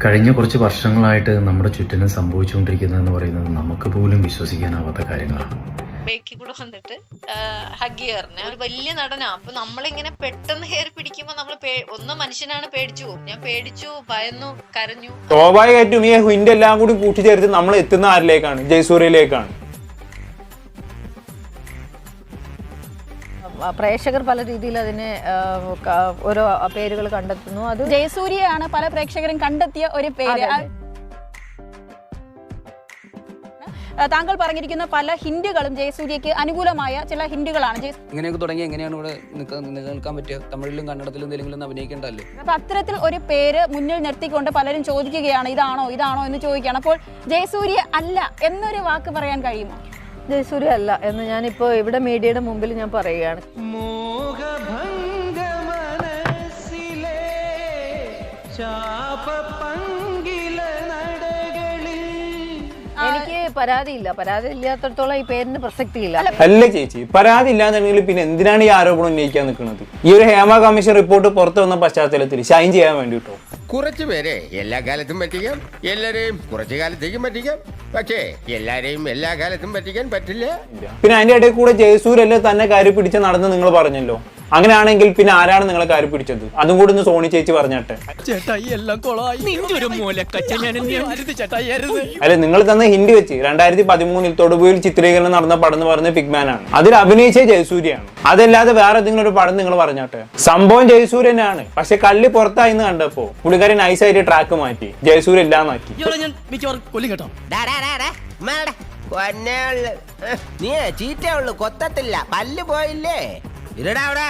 കഴിഞ്ഞ കുറച്ച് വർഷങ്ങളായിട്ട് നമ്മുടെ ചുറ്റിനും സംഭവിച്ചുകൊണ്ടിരിക്കുന്നതെന്ന് പറയുന്നത് നമുക്ക് പോലും വിശ്വസിക്കാനാവാത്ത കാര്യങ്ങളാണ്. ബേക്കി കൂടെ വന്നിട്ട് ഹഗ് ചെയ്യാറുണ്ട്. ഒരു വലിയ നടനാ. അപ്പൊ നമ്മളിങ്ങനെ പെട്ടെന്ന് കയറി പിടിക്കുമ്പോ നമ്മൾ മനുഷ്യനാണ്, പേടിച്ചു പോകും. ഞാൻ പേടിച്ചു, ഭയന്നു, കരഞ്ഞു. സ്വാഭാവികമായിട്ടും ഈ ഹിന്റ് എല്ലാം കൂടി കൂട്ടിച്ചേർത്ത് നമ്മൾ എത്തുന്ന ആരിലേക്കാണ്? ജയസൂര്യയിലേക്കാണ്. പ്രേക്ഷകർ പല രീതിയിൽ അതിനെ ഓരോ പേരുകൾ കണ്ടെത്തുന്നു. അത് ജയസൂര്യയാണ് പല പ്രേക്ഷകരും കണ്ടെത്തിയ ഒരു പേര്. താങ്കൾ പറഞ്ഞിരിക്കുന്ന പല ഹിന്റുകളും ജയസൂര്യക്ക് അനുകൂലമായ ചില ഹിന്റുകളാണ്. ഇങ്ങനെയൊക്കെ തുടങ്ങി എങ്ങനെയാണ് ഇവിടെ നിലനിൽക്കാൻ പറ്റുക? തമിഴിലും കന്നഡത്തിലും എന്തെങ്കിലും അഭിനയിക്കേണ്ടല്ലേ? അപ്പൊ അത്തരത്തിൽ ഒരു പേര് മുന്നിൽ നിർത്തിക്കൊണ്ട് പലരും ചോദിക്കുകയാണ്, ഇതാണോ എന്ന് ചോദിക്കുകയാണ്. അപ്പോൾ ജയസൂര്യ അല്ല എന്നൊരു വാക്ക് പറയാൻ കഴിയുമോ? ജയസൂര്യ അല്ല എന്ന് ഞാനിപ്പോൾ ഇവിടെ മീഡിയയുടെ മുമ്പിൽ ഞാൻ പറയുകയാണ്. എനിക്ക് പരാതി ഇല്ലാത്തടത്തോളം ഈ പേരിന് പ്രസക്തിയില്ല. അല്ല ചേച്ചി, പരാതി ഇല്ലാന്നുണ്ടെങ്കിൽ പിന്നെ എന്തിനാണ് ഈ ആരോപണം ഉന്നയിക്കാൻ നിൽക്കുന്നത്? ഈ ഒരു ഹേമ കമ്മീഷൻ റിപ്പോർട്ട് പുറത്തു വന്ന പശ്ചാത്തലത്തിൽ ഷൈൻ ചെയ്യാൻ വേണ്ടിട്ടോ. കുറച്ചു പേരെ എല്ലാ കാലത്തും പറ്റിക്കാം, എല്ലാരെയും കുറച്ചു കാലത്തേക്കും പറ്റിക്കാം. പക്ഷേ എല്ലാരെയും എല്ലാ കാലത്തും പറ്റിക്കാൻ പറ്റില്ല. പിന്നെ അതിന്റെ ഇടയിൽ കൂടെ ജയസൂര്യല്ലേ തന്നെ കാര്യം പിടിച്ച് നടന്ന് നിങ്ങൾ പറഞ്ഞല്ലോ. അങ്ങനെയാണെങ്കിൽ പിന്നെ ആരാണ് നിങ്ങളെ കാര്യം പിടിച്ചത്? അതും കൂടി ഒന്ന് സോണി ചേച്ചി പറഞ്ഞാട്ടെ. അല്ലെ, നിങ്ങൾ തന്ന ഹിന്റ് വെച്ച് 2013 തൊടുപുഴയിൽ ചിത്രീകരണം നടന്ന പടം എന്ന് പറഞ്ഞ പിഗ്മാൻ ആണ്. അതിൽ അഭിനയിച്ച ജയസൂര്യാണ്. അതല്ലാതെ വേറെ ഏതെങ്കിലും ഒരു പടം നിങ്ങൾ പറഞ്ഞാട്ടെ. സംഭവം ജയസൂര്യനാണ്, പക്ഷെ കള്ളി പുറത്തായിന്ന് കണ്ടപ്പോ പുള്ളിക്കാരി നൈസായിട്ട് ട്രാക്ക് മാറ്റി, ജയസൂര്യ ഇല്ലാന്നാക്കി. നീ ചീറ്റേ ഉള്ളു, കൊത്തത്തില്ല. പല്ല് പോയില്ലേ? ഇരടാ അവിടെ